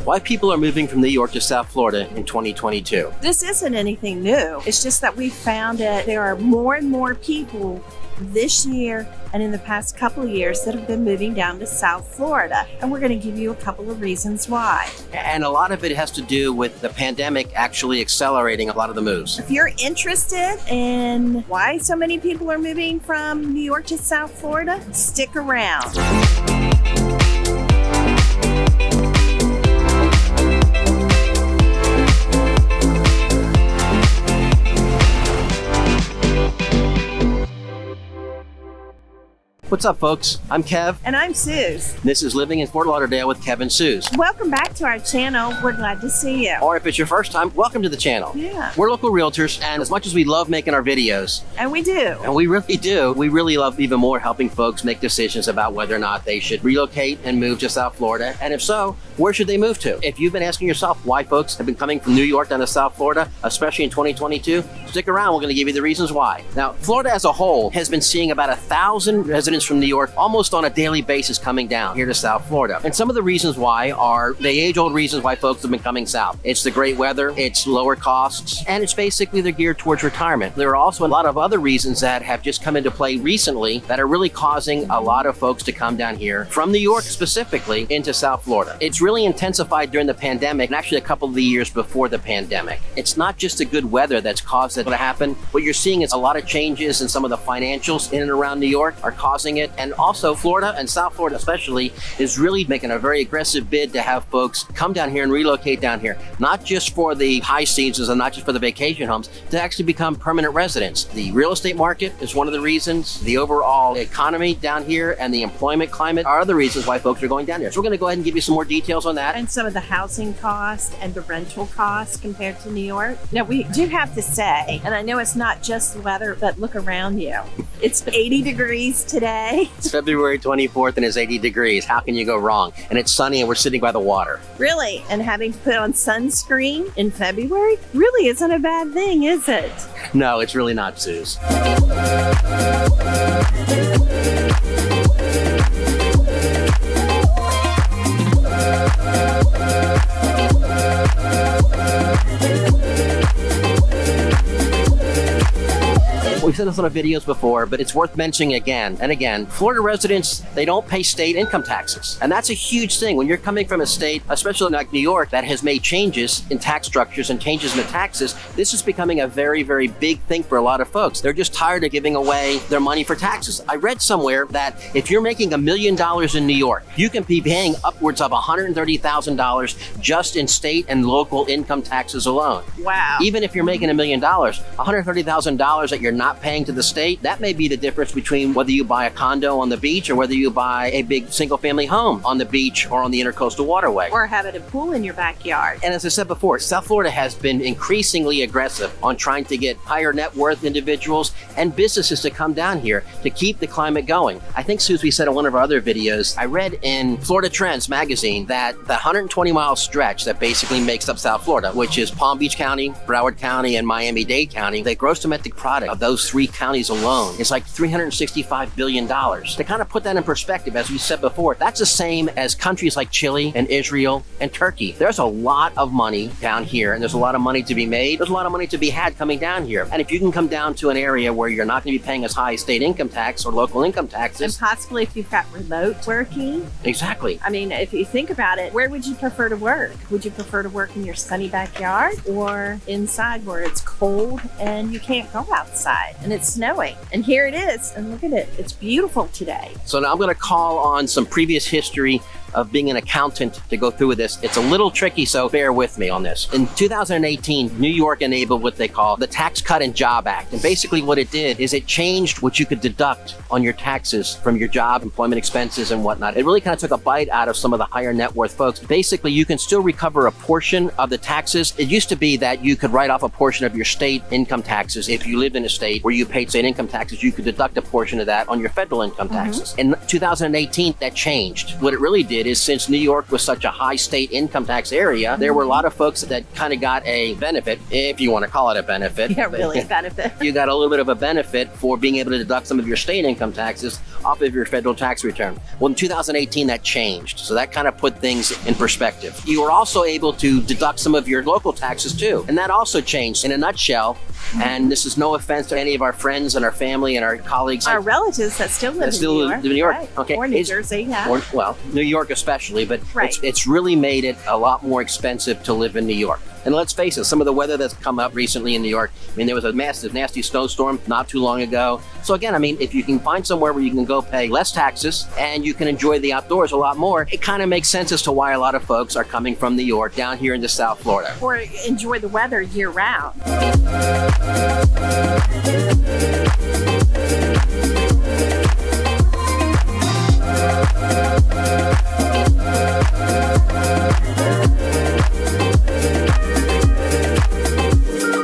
Why people are moving from New York to South Florida in 2022. This isn't anything new. It's just that we found that there are more and more people this year and in the past couple of years that have been moving down to South Florida. And we're going to give you a couple of reasons why. And a lot of it has to do with the pandemic actually accelerating a lot of the moves. If you're interested in why so many people are moving from New York to South Florida, stick around. What's up, folks? I'm Kev. And I'm Suze. This is Living in Fort Lauderdale with Kev and Suze. Welcome back to our channel. We're glad to see you. Or if it's your first time, welcome to the channel. Yeah. We're local realtors, and as much as we love making our videos, And we do. and we really do, we really love even more helping folks make decisions about whether or not they should relocate and move to South Florida. And if so, where should they move to? If you've been asking yourself why folks have been coming from New York down to South Florida, especially in 2022, stick around. We're going to give you the reasons why. Now, Florida as a whole has been seeing about 1,000 residents from New York almost on a daily basis coming down here to South Florida. And some of the reasons why are the age-old reasons why folks have been coming south. It's the great weather, it's lower costs, and it's basically they're geared towards retirement. There are also a lot of other reasons that have just come into play recently that are really causing a lot of folks to come down here from New York specifically into South Florida. It's really intensified during the pandemic and actually a couple of the years before the pandemic. It's not just the good weather that's caused it to happen. What you're seeing is a lot of changes in some of the financials in and around New York are causing it, and also Florida and South Florida especially is really making a very aggressive bid to have folks come down here and relocate down here, not just for the high seasons and not just for the vacation homes, to actually become permanent residents. The real estate market is one of the reasons. The overall economy down here and the employment climate are other reasons why folks are going down here. So we're going to go ahead and give you some more details on that. And some of the housing costs and the rental costs compared to New York. Now, we do have to say, and I know it's not just the weather, but look around you. It's 80 degrees today. It's February 24th and it's 80 degrees. How can you go wrong? And it's sunny and we're sitting by the water. Really? And having to put on sunscreen in February really isn't a bad thing, is it? No, it's really not, Suze. We've said this on our videos before, but it's worth mentioning again and again. Florida residents, they don't pay state income taxes. And that's a huge thing. When you're coming from a state, especially like New York, that has made changes in tax structures and changes in the taxes, this is becoming a very, very big thing for a lot of folks. They're just tired of giving away their money for taxes. I read somewhere that if you're making $1 million in New York, you can be paying upwards of $130,000 just in state and local income taxes alone. Wow. Even if you're making $1 million, $130,000 that you're not paying to the state, that may be the difference between whether you buy a condo on the beach or whether you buy a big single-family home on the beach or on the intercoastal waterway. Or having a pool in your backyard. And as I said before, South Florida has been increasingly aggressive on trying to get higher net worth individuals and businesses to come down here to keep the climate going. I think, Suze, we said in one of our other videos, I read in Florida Trends magazine that the 120-mile stretch that basically makes up South Florida, which is Palm Beach County, Broward County, and Miami-Dade County, the gross domestic product of those three counties alone is like $365 billion. To kind of put that in perspective, as we said before, that's the same as countries like Chile and Israel and Turkey. There's a lot of money down here, and there's a lot of money to be made. There's a lot of money to be had coming down here. And if you can come down to an area where you're not going to be paying as high state income tax or local income taxes. And possibly if you've got remote working. Exactly. I mean, if you think about it, where would you prefer to work? Would you prefer to work in your sunny backyard or inside where it's cold and you can't go outside and it's snowing? And here it is, and look at it. It's beautiful today. So now I'm going to call on some previous history of being an accountant to go through with this. It's a little tricky, so bear with me on this. In 2018, New York enabled what they call the Tax Cut and Job Act. And basically what it did is it changed what you could deduct on your taxes from your job, employment expenses, and whatnot. It really kind of took a bite out of some of the higher net worth folks. Basically, you can still recover a portion of the taxes. It used to be that you could write off a portion of your state income taxes. If you lived in a state where you paid state income taxes, you could deduct a portion of that on your federal income taxes. In 2018, that changed. What it really did is, since New York was such a high state income tax area, there were a lot of folks that kind of got a benefit, if you want to call it a benefit. Yeah, really a benefit. You got a little bit of a benefit for being able to deduct some of your state income taxes off of your federal tax return. Well, in 2018, that changed. So that kind of put things in perspective. You were also able to deduct some of your local taxes too. And that also changed in a nutshell. And this is no offense to any of our friends and our family and our colleagues. Our relatives that still live in New York. Right. Okay. Or New Jersey, yeah. Or, well, New York especially, but it's really made it a lot more expensive to live in New York. And let's face it, some of the weather that's come up recently in New York, I mean, there was a massive, nasty snowstorm not too long ago. So again, I mean, if you can find somewhere where you can go pay less taxes and you can enjoy the outdoors a lot more, it kind of makes sense as to why a lot of folks are coming from New York down here into South Florida. Or enjoy the weather year round.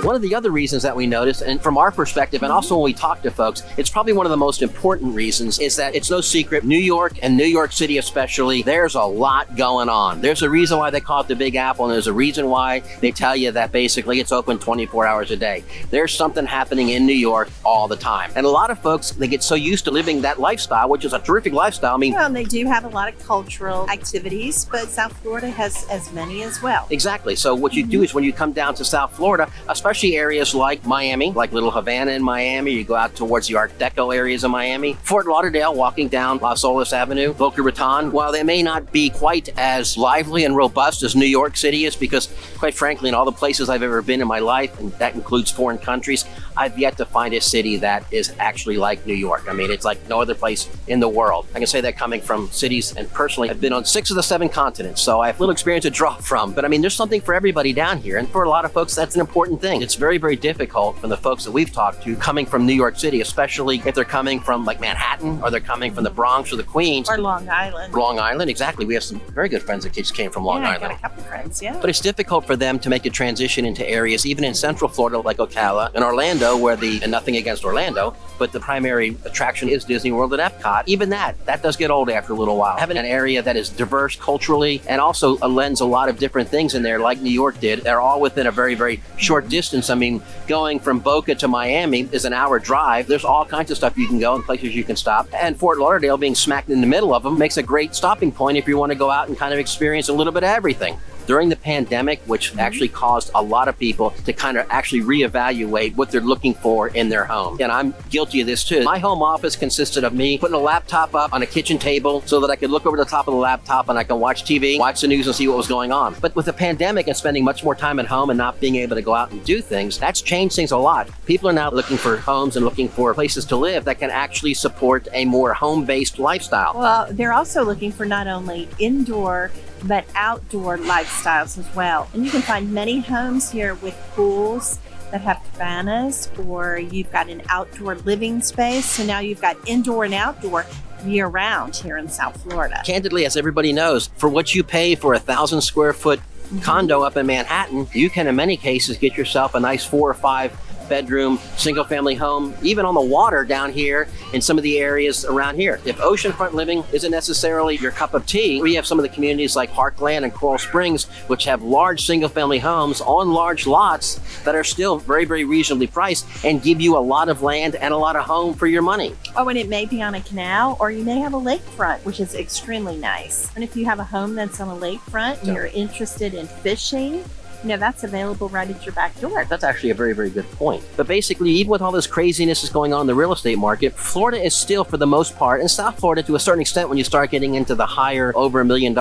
One of the other reasons that we noticed, and from our perspective, and also when we talk to folks, it's probably one of the most important reasons, is that it's no secret, New York and New York City especially, there's a lot going on. There's a reason why they call it the Big Apple, and there's a reason why they tell you that basically it's open 24 hours a day. There's something happening in New York all the time. And a lot of folks, they get so used to living that lifestyle, which is a terrific lifestyle. I mean, well, they do have a lot of cultural activities, but South Florida has as many as well. Exactly. So what you do is when you come down to South Florida, especially areas like Miami, like Little Havana in Miami, you go out towards the Art Deco areas of Miami, Fort Lauderdale, walking down Las Olas Avenue, Boca Raton, while they may not be quite as lively and robust as New York City is, because quite frankly, in all the places I've ever been in my life, and that includes foreign countries, I've yet to find a city that is actually like New York. I mean, it's like no other place in the world. I can say that coming from cities, and personally, I've been on 6 of the 7 continents, so I have little experience to draw from. But I mean, there's something for everybody down here, and for a lot of folks, that's an important thing. It's very, very difficult for the folks that we've talked to coming from New York City, especially if they're coming from like Manhattan, or they're coming from the Bronx or the Queens. Or Long Island. Long Island, exactly. We have some very good friends that just came from Long Island. I got a couple friends, yeah. But it's difficult for them to make a transition into areas, even in Central Florida, like Ocala and Orlando, where and nothing against Orlando, but the primary attraction is Disney World at Epcot. Even that does get old after a little while. Having an area that is diverse culturally and also lends a lot of different things in there, like New York did, they're all within a very, very short distance. I mean, going from Boca to Miami is an hour drive. There's all kinds of stuff you can go and places you can stop. And Fort Lauderdale, being smacked in the middle of them, makes a great stopping point if you want to go out and kind of experience a little bit of everything. During the pandemic, which actually caused a lot of people to kind of actually reevaluate what they're looking for in their home. And I'm guilty of this too. My home office consisted of me putting a laptop up on a kitchen table so that I could look over the top of the laptop and I can watch TV, watch the news and see what was going on. But with the pandemic and spending much more time at home and not being able to go out and do things, that's changed things a lot. People are now looking for homes and looking for places to live that can actually support a more home-based lifestyle. Well, they're also looking for not only indoor but outdoor lifestyles as well. And you can find many homes here with pools that have cabanas, or you've got an outdoor living space. So now you've got indoor and outdoor year round here in South Florida. Candidly, as everybody knows, for what you pay for a 1,000 square foot condo up in Manhattan, you can in many cases get yourself a nice 4 or 5 bedroom, single family home, even on the water down here in some of the areas around here. If oceanfront living isn't necessarily your cup of tea, we have some of the communities like Parkland and Coral Springs, which have large single family homes on large lots that are still very, very reasonably priced and give you a lot of land and a lot of home for your money. Oh, and it may be on a canal, or you may have a lakefront, which is extremely nice. And if you have a home that's on a lakefront and you're interested in fishing, that's available right at your back door. That's actually a very, very good point. But basically, even with all this craziness that's going on in the real estate market, Florida is still, for the most part, and South Florida to a certain extent, when you start getting into the higher, over $1 million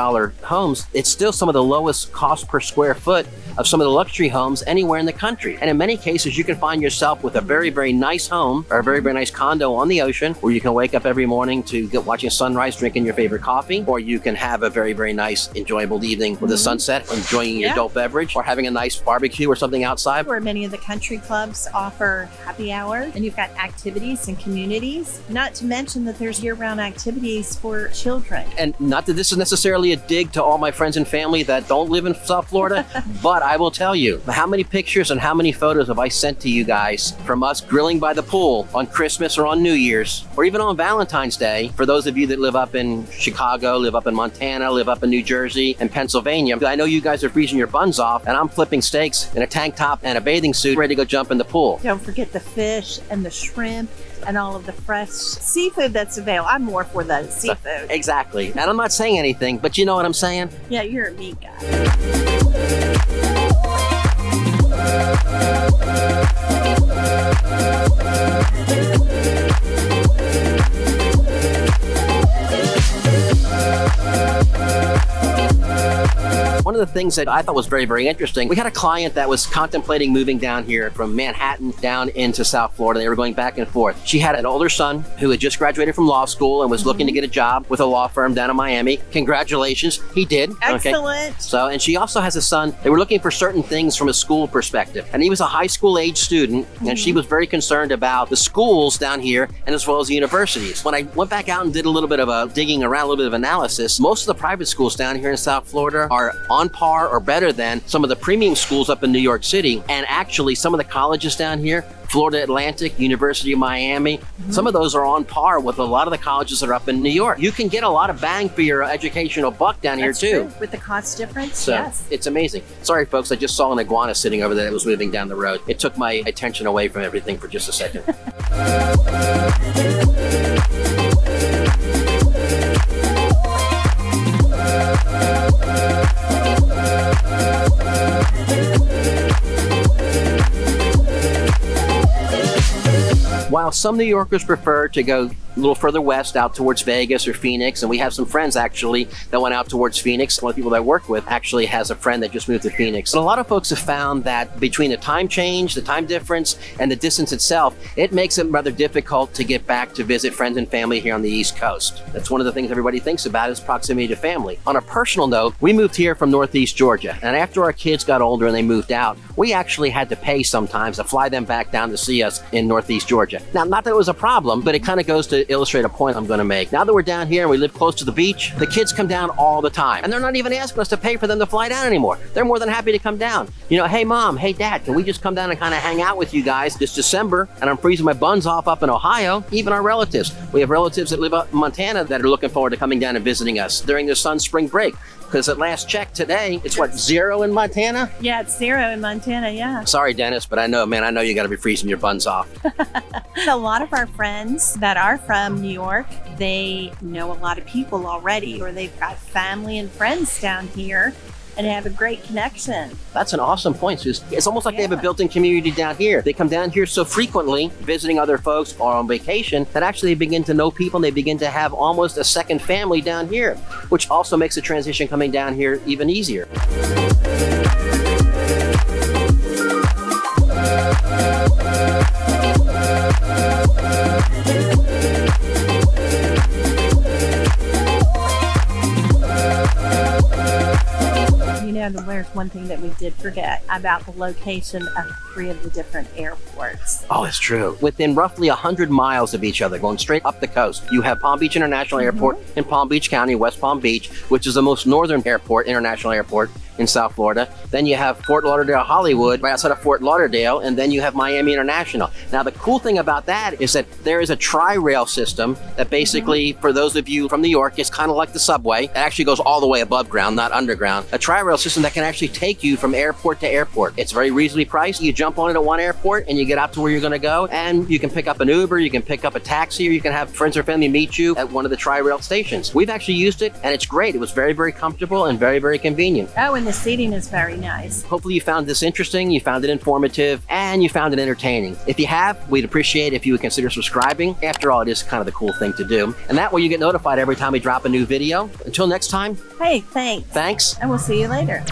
homes, it's still some of the lowest cost per square foot of some of the luxury homes anywhere in the country. And in many cases, you can find yourself with a very, very nice home or a very, very nice condo on the ocean, where you can wake up every morning to get watching sunrise, drinking your favorite coffee, or you can have a very, very nice, enjoyable evening with the sunset, enjoying your adult beverage, or having a nice barbecue or something outside. Where many of the country clubs offer happy hour, and you've got activities and communities, not to mention that there's year-round activities for children. And not that this is necessarily a dig to all my friends and family that don't live in South Florida, but I will tell you, how many pictures and how many photos have I sent to you guys from us grilling by the pool on Christmas or on New Year's, or even on Valentine's Day, for those of you that live up in Chicago, live up in Montana, live up in New Jersey and Pennsylvania. I know you guys are freezing your buns off, and I'm flipping steaks in a tank top and a bathing suit, ready to go jump in the pool. Don't forget the fish and the shrimp and all of the fresh seafood that's available. I'm more for the seafood. Exactly. And I'm not saying anything, but you know what I'm saying? Yeah, you're a meat guy. One of the things that I thought was very, very interesting, we had a client that was contemplating moving down here from Manhattan down into South Florida. They were going back and forth. She had an older son who had just graduated from law school and was looking to get a job with a law firm down in Miami. Congratulations, he did. Excellent. Okay. So, and she also has a son. They were looking for certain things from a school perspective. And he was a high school age student, and she was very concerned about the schools down here and as well as the universities. When I went back out and did a little bit of a digging around, a little bit of analysis, most of the private schools down here in South Florida are on par or better than some of the premium schools up in New York City. And actually, some of the colleges down here, Florida Atlantic, University of Miami, some of those are on par with a lot of the colleges that are up in New York. You can get a lot of bang for your educational buck down here too. True. With the cost difference, so, yes. It's amazing. Sorry, folks, I just saw an iguana sitting over there that was moving down the road. It took my attention away from everything for just a second. While some New Yorkers prefer to go a little further west out towards Vegas or Phoenix, and we have some friends actually that went out towards Phoenix. One of the people that I work with actually has a friend that just moved to Phoenix. And a lot of folks have found that between the time change, the time difference, and the distance itself, it makes it rather difficult to get back to visit friends and family here on the East Coast. That's one of the things everybody thinks about is proximity to family. On a personal note, we moved here from Northeast Georgia, and after our kids got older and they moved out, we actually had to pay sometimes to fly them back down to see us in Northeast Georgia. Now, not that it was a problem, but it kind of goes to illustrate a point I'm going to make. Now that we're down here and we live close to the beach, the kids come down all the time, and they're not even asking us to pay for them to fly down anymore. They're more than happy to come down. You know, hey mom, hey dad, can we just come down and kind of hang out with you guys this December? And I'm freezing my buns off up in Ohio. Even our relatives. We have relatives that live up in Montana that are looking forward to coming down and visiting us during their son's spring break. Because at last check today, it's what, 0 in Montana? Yeah, it's 0 in Montana, yeah. Sorry, Dennis, but I know you got to be freezing your buns off. A lot of our friends that are from New York, they know a lot of people already, or they've got family and friends down here and have a great connection. That's an awesome point, Susan. It's almost like they have a built-in community down here. They come down here so frequently, visiting other folks or on vacation, that actually they begin to know people and they begin to have almost a second family down here, which also makes the transition coming down here even easier. There's one thing that we did forget about the location of 3 of the different airports. Oh, it's true. Within roughly 100 miles of each other, going straight up the coast, you have Palm Beach International Airport in Palm Beach County, West Palm Beach, which is the most northern airport, international airport in South Florida. Then you have Fort Lauderdale Hollywood, right outside of Fort Lauderdale, and then you have Miami International. Now, the cool thing about that is that there is a tri-rail system that basically, for those of you from New York, is kind of like the subway. It actually goes all the way above ground, not underground. A tri-rail system that can actually take you from airport to airport. It's very reasonably priced. You jump on it at one airport and you get out to where you're going to go, and you can pick up an Uber, you can pick up a taxi, or you can have friends or family meet you at one of the tri-rail stations. We've actually used it, and it's great. It was very, very comfortable and very, very convenient. Oh, and the seating is very nice. Hopefully you found this interesting, you found it informative, and you found it entertaining. If you have, we'd appreciate if you would consider subscribing. After all, it is kind of the cool thing to do. And that way you get notified every time we drop a new video. Until next time. Hey, thanks. Thanks. And we'll see you later.